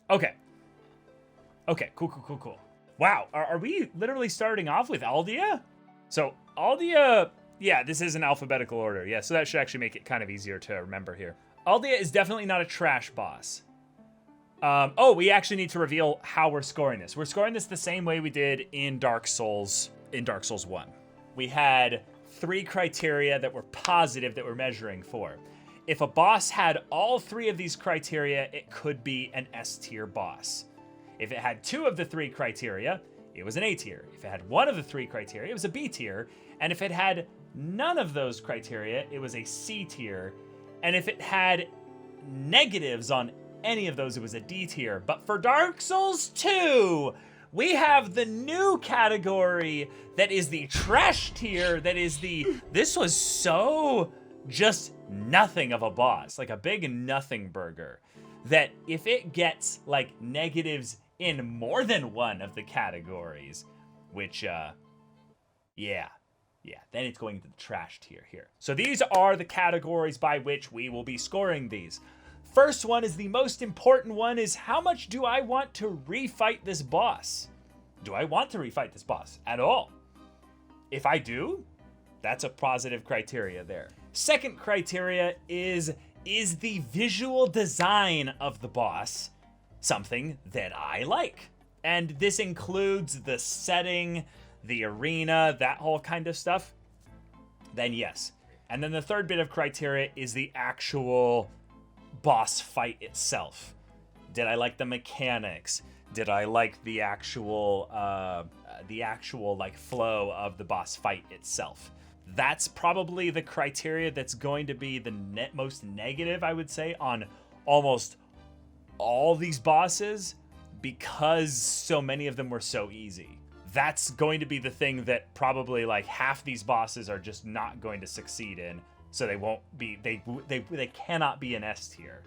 Okay. Okay, cool. Wow, are we literally starting off with Aldia? So, Aldia, yeah, this is in alphabetical order. Yeah, so that should actually make it kind of easier to remember here. Aldia is definitely not a trash boss. We actually need to reveal how we're scoring this. We're scoring this the same way we did in Dark Souls 1. We had 3 criteria that were positive that we're measuring for. If a boss had all 3 of these criteria, it could be an S tier boss. If it had 2 of the 3 criteria, it was an A tier. If it had 1 of the 3 criteria, it was a B tier. And if it had none of those criteria, it was a C tier. And if it had negatives on any of those, it was a D tier. But for Dark Souls 2, we have the new category that is the trash tier, that is this was so just nothing of a boss, like a big nothing burger, that if it gets like negatives in more than one of the categories, which, yeah, then it's going to the trash tier here. So these are the categories by which we will be scoring these. First one is the most important one, is how much do I want to refight this boss? Do I want to refight this boss at all? If I do, that's a positive criteria there. Second criteria is the visual design of the boss something that I like? And this includes the setting, the arena, that whole kind of stuff. Then yes. And then the third bit of criteria is the actual boss fight itself. Did I like the mechanics? Did I like the actual like flow of the boss fight itself? That's probably the criteria that's going to be the most negative, I would say, on almost all these bosses, because so many of them were so easy. That's going to be the thing that probably like half these bosses are just not going to succeed in, so they won't be, they cannot be an S tier.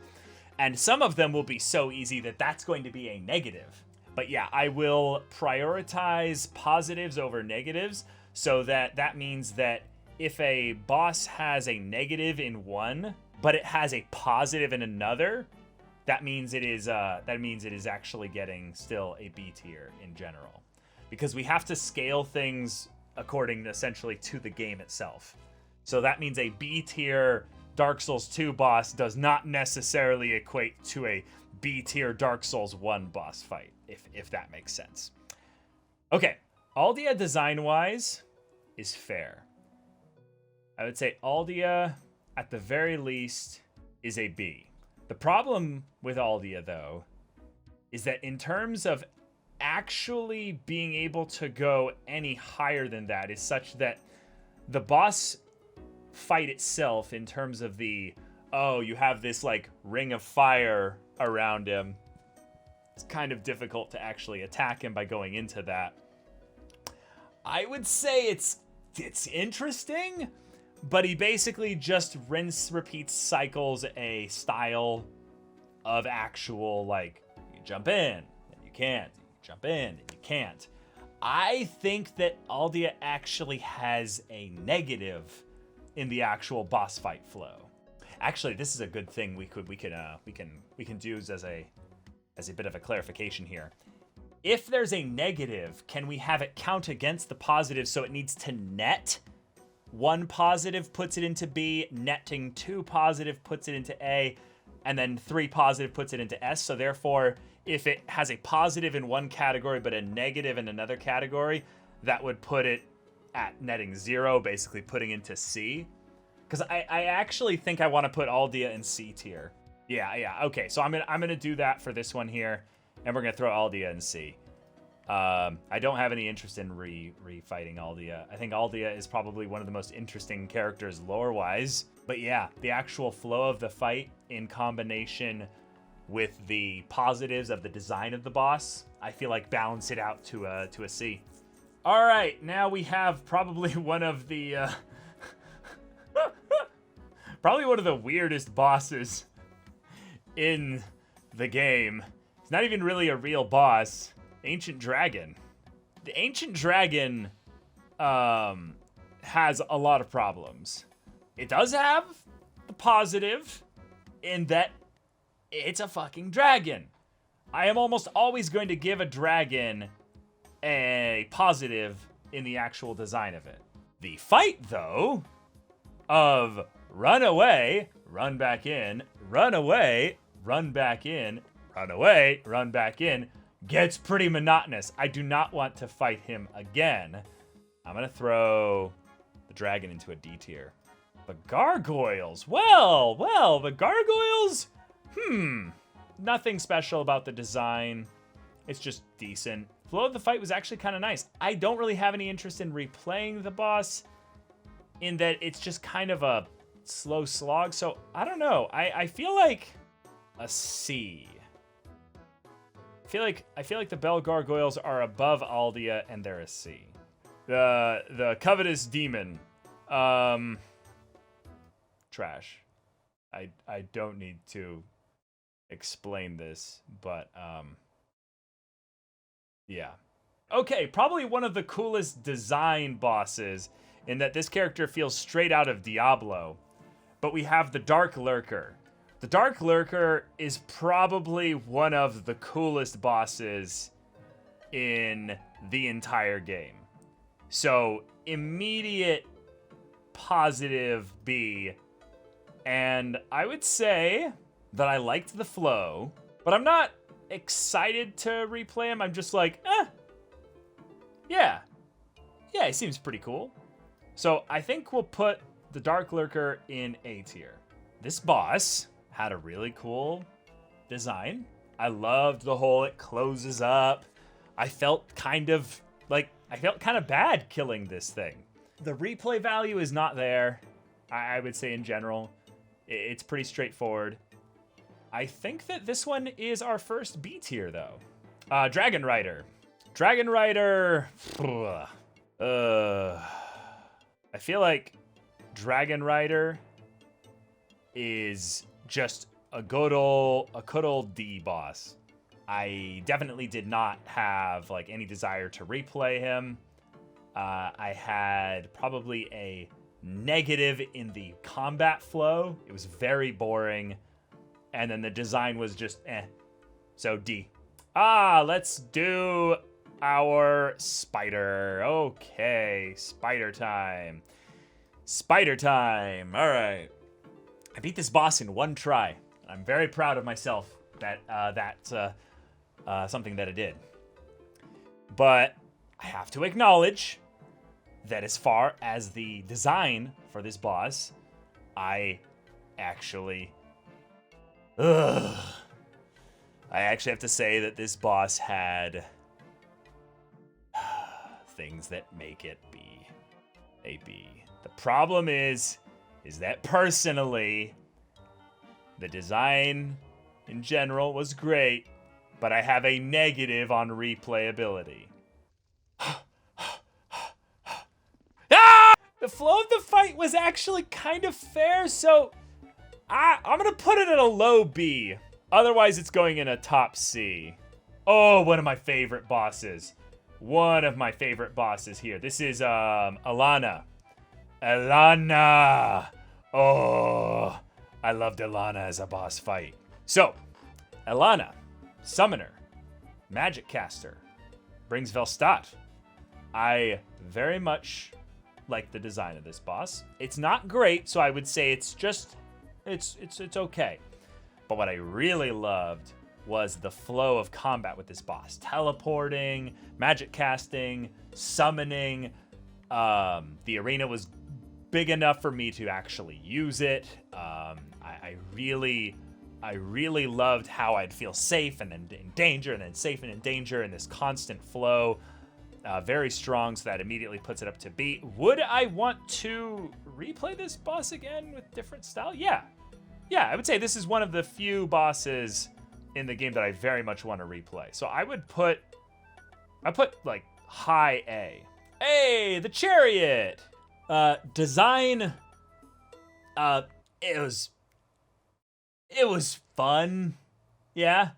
And some of them will be so easy that that's going to be a negative. But yeah, I will prioritize positives over negatives, so that means that if a boss has a negative in one, but it has a positive in another, that means it is actually getting still a B tier in general, because we have to scale things according essentially to the game itself. So that means a B tier Dark Souls 2 boss does not necessarily equate to a B tier Dark Souls 1 boss fight, if that makes sense. Okay, Aldia design-wise is fair. I would say Aldia, at the very least, is a B. The problem with Aldia, though, is that in terms of actually being able to go any higher than that is such that the boss fight itself, in terms of the, oh, you have this like ring of fire around him, it's kind of difficult to actually attack him by going into that. I would say it's interesting, but he basically just rinse, repeats, cycles a style of actual, like, you jump in, and you can't, you jump in, and you can't. I think that Aldia actually has a negative in the actual boss fight flow. Actually, this is a good thing we can do as a bit of a clarification here. If there's a negative, can we have it count against the positive, so it needs to net? 1 positive puts it into B, netting 2 positive puts it into A, and then 3 positive puts it into S. So therefore, if it has a positive in one category but a negative in another category, that would put it at netting 0, basically putting into C. Because I actually think I want to put Aldia in C tier. Yeah, okay, so I'm gonna do that for this one here, and we're gonna throw Aldia in C. I don't have any interest in refighting Aldia. I think Aldia is probably one of the most interesting characters lore-wise. But yeah, the actual flow of the fight in combination with the positives of the design of the boss, I feel like balance it out to a C. All right, now we have probably one of the probably one of the weirdest bosses in the game. It's not even really a real boss. Ancient Dragon. The Ancient Dragon has a lot of problems. It does have the positive in that it's a fucking dragon. I am almost always going to give a dragon a positive in the actual design of it. The fight, though, of run away, run back in, run away, run back in, run away, run back in, gets pretty monotonous. I do not want to fight him again. I'm going to throw the dragon into a D tier. The gargoyles. Well, the gargoyles, nothing special about the design. It's just decent. Flow of the fight was actually kind of nice. I don't really have any interest in replaying the boss in that it's just kind of a slow slog. So I don't know. I feel like a C. I feel like the Bell Gargoyles are above Aldea and they're a C. The Covetous Demon. Trash. I don't need to explain this, but yeah. Okay, probably one of the coolest design bosses in that this character feels straight out of Diablo. But we have the Dark Lurker. The Dark Lurker is probably one of the coolest bosses in the entire game. So, immediate positive B. And I would say that I liked the flow, but I'm not excited to replay him. I'm just like, yeah, he seems pretty cool. So I think we'll put the Dark Lurker in A tier. This boss had a really cool design. I loved the whole it closes up. I felt kind of bad killing this thing. The replay value is not there, I would say in general. It's pretty straightforward. I think that this one is our first B tier, though. Dragon Rider. Dragon Rider. I feel like Dragon Rider is just a good old D boss. I definitely did not have like any desire to replay him. I had probably a negative in the combat flow. It was very boring. And then the design was just So D. Let's do our spider. Okay, spider time. Spider time. All right. I beat this boss in one try. I'm very proud of myself that that's something that I did. But I have to acknowledge that as far as the design for this boss, I actually have to say that this boss had things that make it be a B. The problem is that personally, the design in general was great, but I have a negative on replayability. The flow of the fight was actually kind of fair, so I'm gonna put it at a low B. Otherwise, it's going in a top C. Oh, one of my favorite bosses. One of my favorite bosses here. This is Alana. Alana. Oh, I loved Alana as a boss fight. So, Alana, summoner, magic caster, brings Velstadt. I very much like the design of this boss. It's not great, so I would say it's okay. But what I really loved was the flow of combat with this boss. Teleporting, magic casting, summoning. The arena was big enough for me to actually use it. I really loved how I'd feel safe and then in danger and then safe and in danger and this constant flow. Very strong, so that immediately puts it up to B. Would I want to replay this boss again with different style? Yeah, I would say this is one of the few bosses in the game that I very much want to replay. So I put like high A. Hey, the chariot! Design, it was fun, yeah.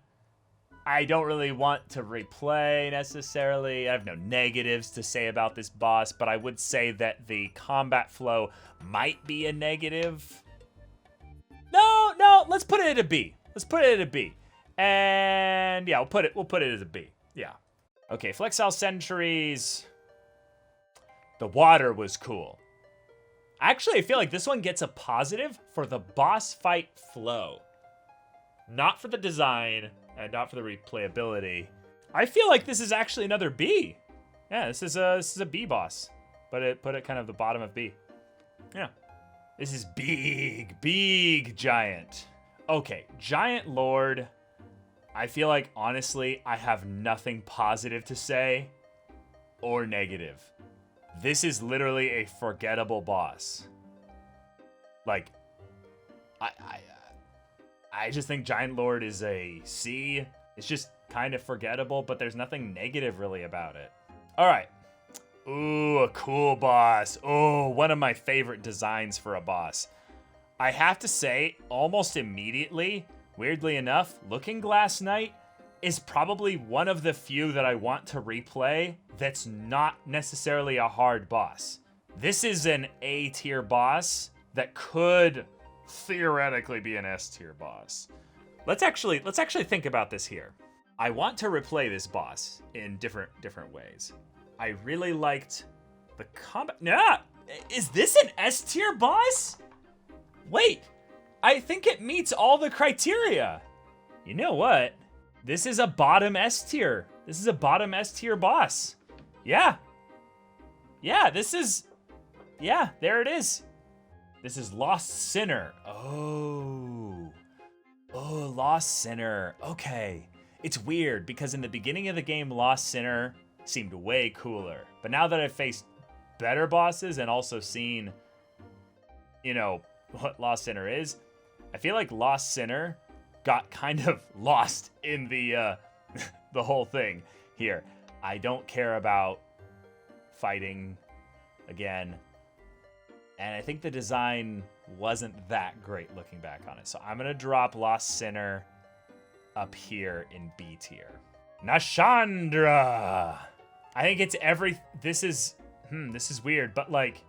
I don't really want to replay necessarily. I have no negatives to say about this boss, but I would say that the combat flow might be a negative. No, let's put it at a B. And yeah, we'll put it as a B. Yeah. Okay, Flexile Sentries. The water was cool. Actually, I feel like this one gets a positive for the boss fight flow. Not for the design, and not for the replayability. I feel like this is actually another B. Yeah, this is a B boss. But put it kind of the bottom of B. Yeah. This is big giant. Okay, Giant Lord. I feel like, honestly, I have nothing positive to say or negative. This is literally a forgettable boss. Like, I just think Giant Lord is a C. It's just kind of forgettable, but there's nothing negative really about it. All right. Ooh, a cool boss. Oh, one of my favorite designs for a boss. I have to say, almost immediately, weirdly enough, Looking Glass Knight is probably one of the few that I want to replay that's not necessarily a hard boss. This is an A tier boss that could theoretically be an S tier boss. Let's actually think about this here. I want to replay this boss in different ways. I really liked the combat. Nah, is this an S tier boss? Wait, I think it meets all the criteria. You know what? This is a bottom S tier. This is a bottom S tier boss. Yeah. Yeah, there it is. This is Lost Sinner. Oh, Lost Sinner. Okay. It's weird because in the beginning of the game, Lost Sinner seemed way cooler. But now that I've faced better bosses and also seen, you know, what Lost Sinner is, I feel like Lost Sinner got kind of lost in the the whole thing here. I don't care about fighting again. And I think the design wasn't that great looking back on it. So I'm going to drop Lost Sinner up here in B tier. Nashandra. I think it's this is weird, but like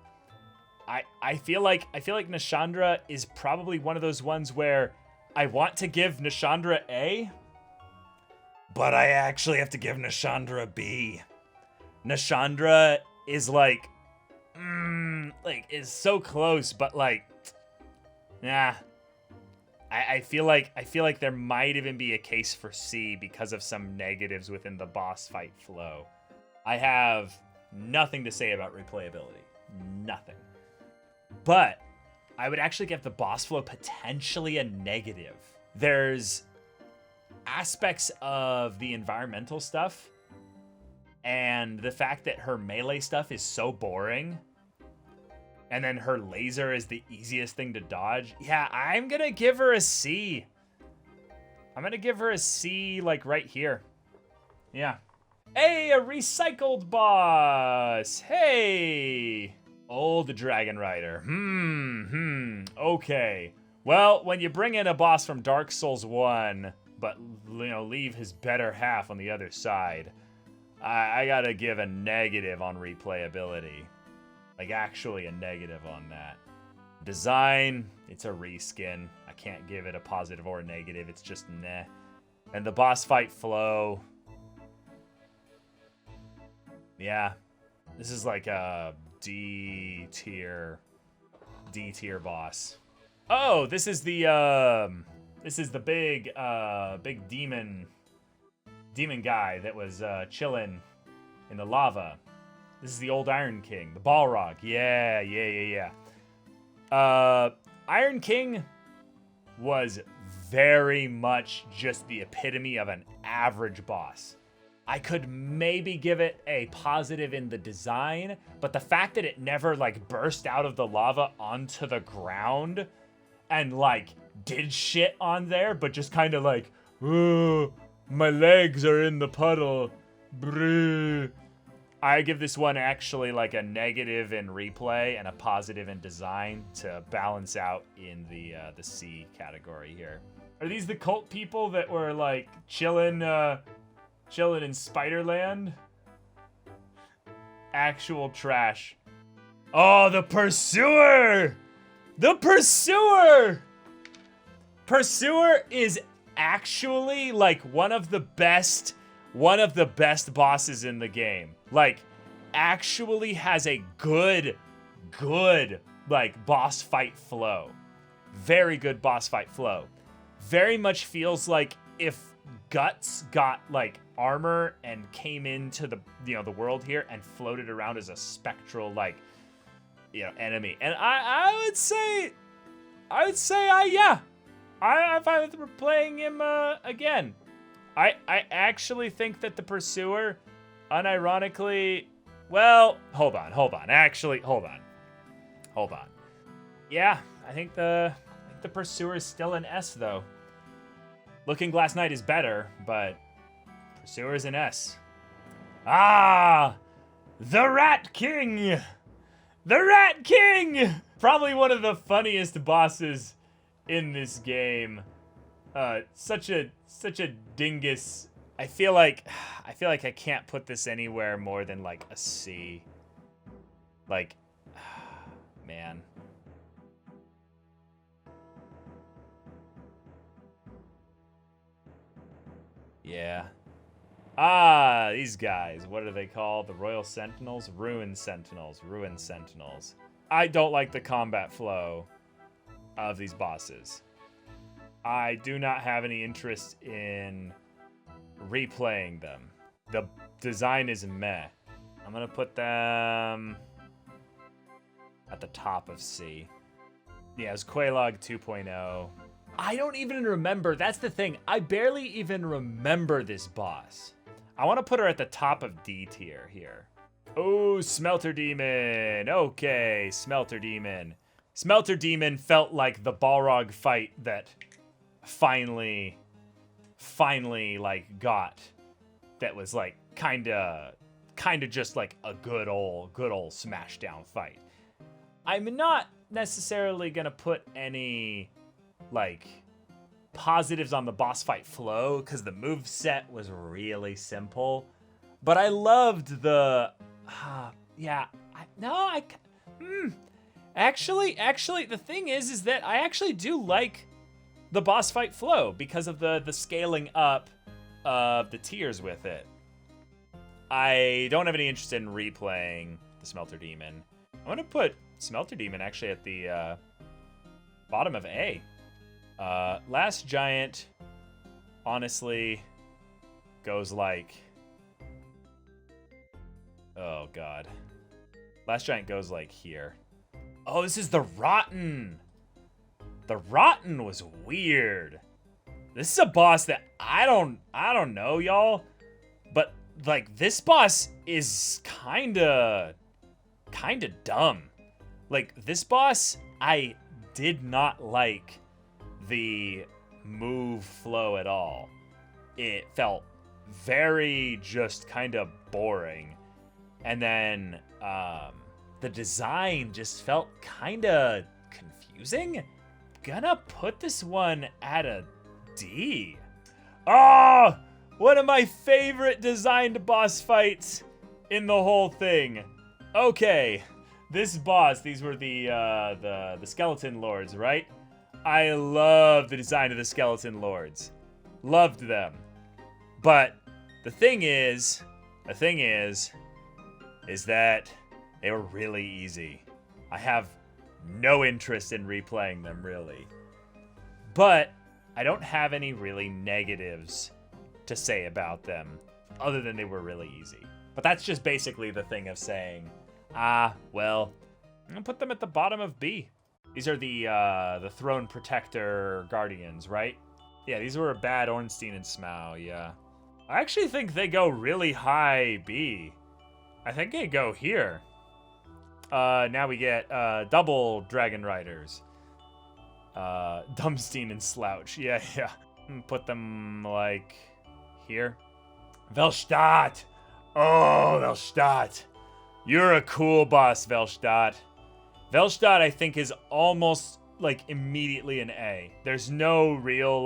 I feel like Nashandra is probably one of those ones where I want to give Nashandra A, but I actually have to give Nashandra B. Nashandra is like is so close, but like, nah. I feel like there might even be a case for C because of some negatives within the boss fight flow. I have nothing to say about replayability. Nothing. But I would actually give the boss flow potentially a negative. There's aspects of the environmental stuff and the fact that her melee stuff is so boring. And then her laser is the easiest thing to dodge. Yeah, I'm going to give her a C. I'm going to give her a C, like, right here. Yeah. Hey, a recycled boss. Hey. Old Dragon Rider. Okay. Well, when you bring in a boss from Dark Souls 1, but, you know, leave his better half on the other side, I got to give a negative on replayability. Like, actually a negative on that. Design, it's a reskin. I can't give it a positive or a negative. It's just meh. And the boss fight flow. Yeah. This is like a D tier boss. Oh, this is the big demon guy that was chilling in the lava. This is the old Iron King, the Balrog. Yeah. Iron King was very much just the epitome of an average boss. I could maybe give it a positive in the design, but the fact that it never, like, burst out of the lava onto the ground and, like, did shit on there, but just kind of like, oh, my legs are in the puddle. Brrr. I give this one actually like a negative in replay and a positive in design to balance out in the C category here. Are these the cult people that were like chilling in Spiderland? Actual trash. Oh, the Pursuer! The Pursuer! Pursuer is actually like one of the best bosses in the game. Like, actually has a good like boss fight flow. Very good boss fight flow. Very much feels like if Guts got like armor and came into the the world here and floated around as a spectral like enemy. And I would say I'm fine with playing him again. I actually think that the Pursuer, unironically, well, hold on. Actually, hold on. Yeah, I think the Pursuer is still an S though. Looking Glass Knight is better, but Pursuer is an S. Ah, the Rat King. The Rat King. Probably one of the funniest bosses in this game. Such a dingus. I feel like I can't put this anywhere more than like a C. Like, man. Yeah. Ah, these guys. What are they called? The Royal Sentinels? Ruin Sentinels. I don't like the combat flow of these bosses. I do not have any interest in replaying them. The design is meh. I'm gonna put them at the top of C. Yeah, it was Quelaag 2.0. I don't even remember. That's the thing. I barely even remember this boss. I want to put her at the top of D tier here. Oh, Smelter Demon. Okay, Smelter Demon. Smelter Demon felt like the Balrog fight that finally like got, that was like kind of just like a good old smash down fight. I'm not necessarily gonna put any like positives on the boss fight flow because the move set was really simple, but I loved the actually the thing is that I actually do like the boss fight flow because of the scaling up of the tiers with it. I don't have any interest in replaying the Smelter Demon. I'm gonna put Smelter Demon actually at the bottom of A. Last Giant, honestly, goes like, oh god. Last Giant goes like here. Oh, this is the Rotten. The Rotten was weird. This is a boss that I don't know, y'all, but like this boss is kinda dumb. Like this boss, I did not like the move flow at all. It felt very just kind of boring. And then the design just felt kind of confusing. Gonna put this one at a D. Oh, one of my favorite designed boss fights in the whole thing. Okay, this boss, these were the Skeleton Lords, right? I love the design of the Skeleton Lords. Loved them. But the thing is that they were really easy. I have no interest in replaying them, really. But I don't have any really negatives to say about them, other than they were really easy. But that's just basically the thing of saying, well, I'm gonna put them at the bottom of B. These are the Throne Protector Guardians, right? Yeah, these were a bad Ornstein and Smough, yeah. I actually think they go really high B. I think they go here. Now we get double Dragon Riders. Dumbstein and Slouch, yeah. Put them like here. Velstadt! Oh, Velstadt! You're a cool boss, Velstadt. Velstadt, I think, is almost like immediately an A. There's no real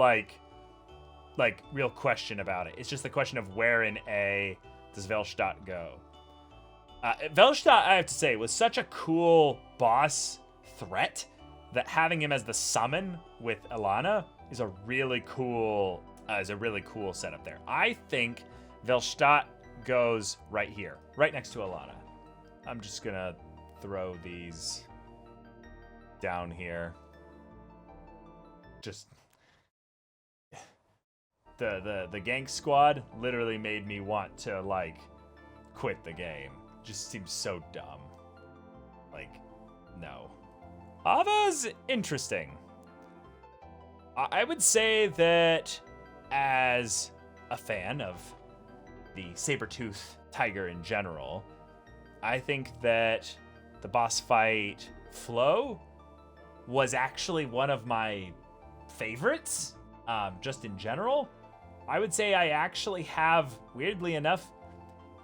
real question about it. It's just the question of where in A does Velstadt go. Velstadt, I have to say, was such a cool boss threat that having him as the summon with Ilana is a really cool setup there. I think Velstadt goes right here, right next to Alana. I'm just gonna throw these down here. Just the gank squad literally made me want to like quit the game. Just seems so dumb. Like, no. Ava's interesting. I would say that as a fan of the saber-tooth tiger in general, I think that the boss fight flow was actually one of my favorites, just in general. I would say I actually have, weirdly enough,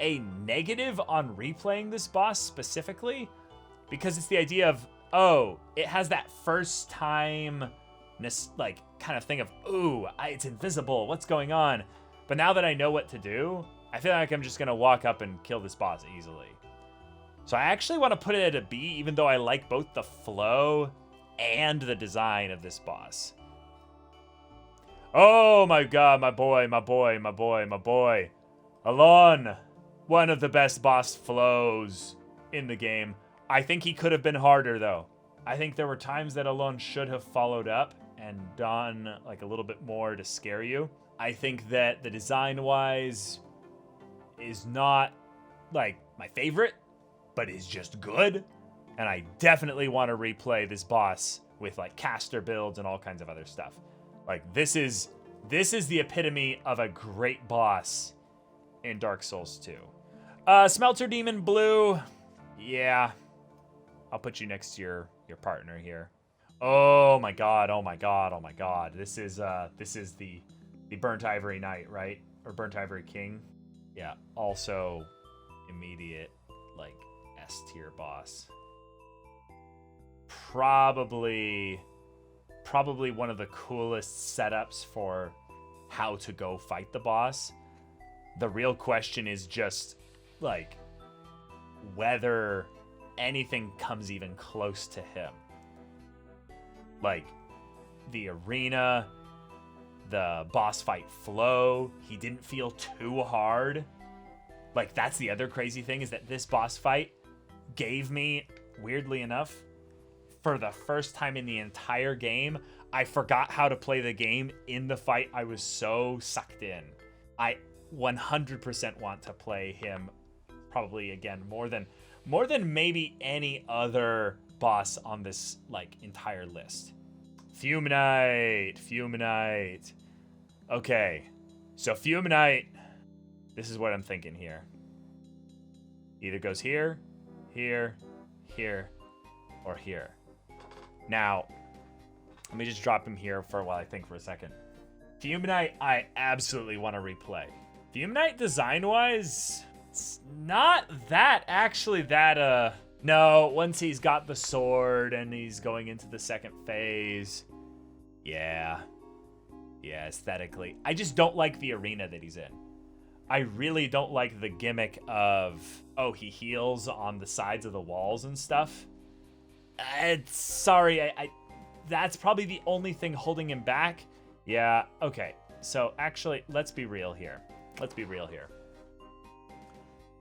a negative on replaying this boss specifically, because it's the idea of, oh, it has that first time, like, kind of thing of, ooh, it's invisible, what's going on? But now that I know what to do, I feel like I'm just gonna walk up and kill this boss easily. So I actually want to put it at a B, even though I like both the flow and the design of this boss. Oh my god, my boy. Alon, one of the best boss flows in the game. I think he could have been harder, though. I think there were times that Alon should have followed up and done like a little bit more to scare you. I think that the design-wise is not like my favorite, but is just good. And I definitely want to replay this boss with like caster builds and all kinds of other stuff. Like this is the epitome of a great boss in Dark Souls 2. Smelter Demon Blue. Yeah. I'll put you next to your partner here. Oh my god. This is the Burnt Ivory Knight, right? Or Burnt Ivory King. Yeah, also immediate like S tier boss. Probably one of the coolest setups for how to go fight the boss. The real question is just like whether anything comes even close to him. Like the arena, the boss fight flow, he didn't feel too hard. Like that's the other crazy thing, is that this boss fight gave me, weirdly enough, for the first time in the entire game, I forgot how to play the game in the fight. I was so sucked in. I 100% want to play him probably again more than maybe any other boss on this like entire list. Fume Knight. Okay, so Fume Knight, this is what I'm thinking here. Either goes here, here, here, or here. Now, let me just drop him here for a while I think for a second. Fume Knight, I absolutely want to replay. Fume Knight design-wise, it's not that actually that, no, once he's got the sword and he's going into the second phase, yeah, aesthetically. I just don't like the arena that he's in. I really don't like the gimmick of, oh, he heals on the sides of the walls and stuff. Sorry, that's probably the only thing holding him back. Yeah, okay. So actually, let's be real here.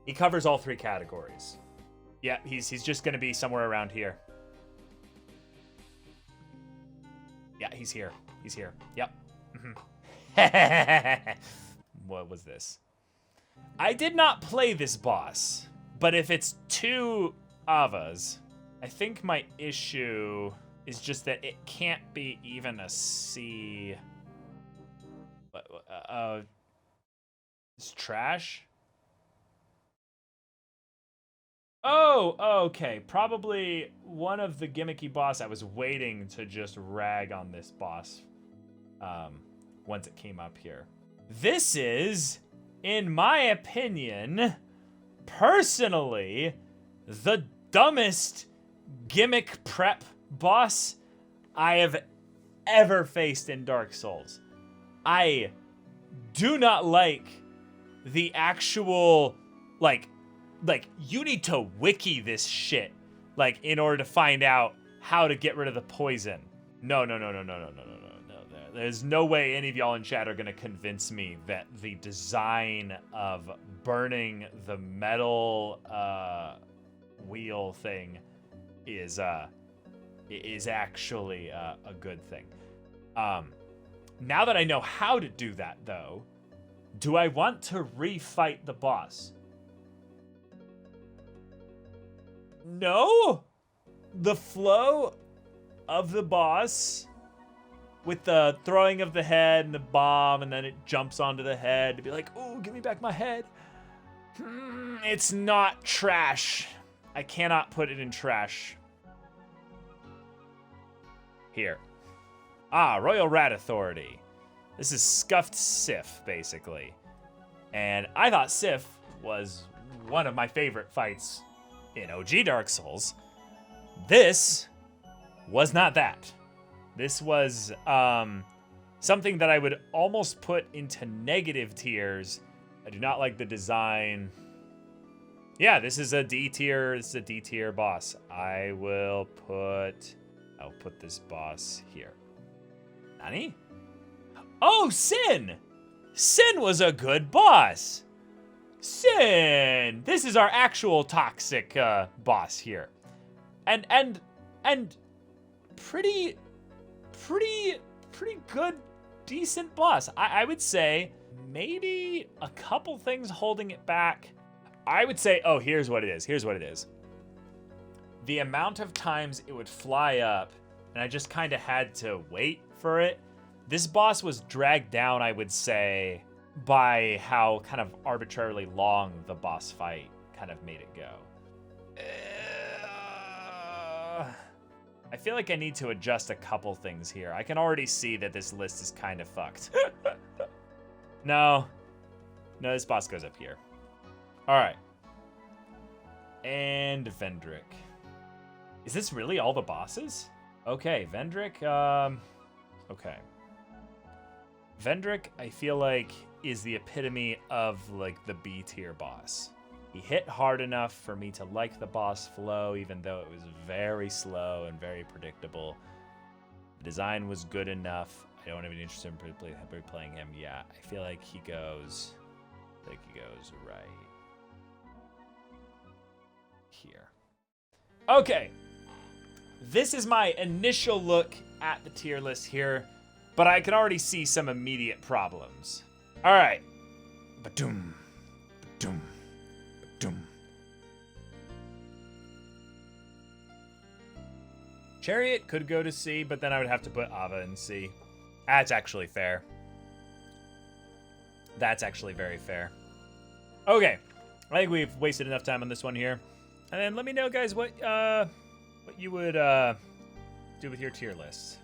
He covers all three categories. Yeah, he's just gonna be somewhere around here. Yeah, he's here. Yep. Mm-hmm. What was this? I did not play this boss, but if it's two Avas, I think my issue is just that it can't be even a C. It's trash? Oh, okay. Probably one of the gimmicky boss. I was waiting to just rag on this boss once it came up here. This is, in my opinion, personally, the dumbest gimmick prep boss I have ever faced in Dark Souls. I do not like the actual, like you need to wiki this shit, like, in order to find out how to get rid of the poison. No. There's no way any of y'all in chat are going to convince me that the design of burning the metal wheel thing is actually a good thing. Now that I know how to do that, though, do I want to refight the boss? No? The flow of the boss with the throwing of the head and the bomb, and then it jumps onto the head to be like, "Ooh, give me back my head." It's not trash. I cannot put it in trash. Here. Royal Rat Authority. This is Scuffed Sif, basically. And I thought Sif was one of my favorite fights in OG Dark Souls. This was not that. This was something that I would almost put into negative tiers. I do not like the design. Yeah, this is a D tier. This is a D tier boss. I'll put this boss here. Nani? Oh, Sin! Sin was a good boss. Sin! This is our actual toxic boss here. And pretty good, decent boss. I would say maybe a couple things holding it back. I would say, oh, here's what it is. The amount of times it would fly up, and I just kind of had to wait for it. This boss was dragged down, I would say, by how kind of arbitrarily long the boss fight kind of made it go. I feel like I need to adjust a couple things here. I can already see that this list is kind of fucked. No, this boss goes up here. All right. And Vendrick. Is this really all the bosses? Okay, Vendrick, okay. Vendrick, I feel like, is the epitome of, like, the B tier boss. He hit hard enough for me to like the boss flow, even though it was very slow and very predictable. The design was good enough. I don't have any interest in playing him. Yeah, I feel like he goes right here. Okay. This is my initial look at the tier list here, but I can already see some immediate problems. All right. Ba-doom, ba-doom, ba-doom. Chariot could go to C, but then I would have to put Ava in C. That's actually fair. That's actually very fair. Okay. I think we've wasted enough time on this one here. And then let me know, guys, what you would do with your tier lists.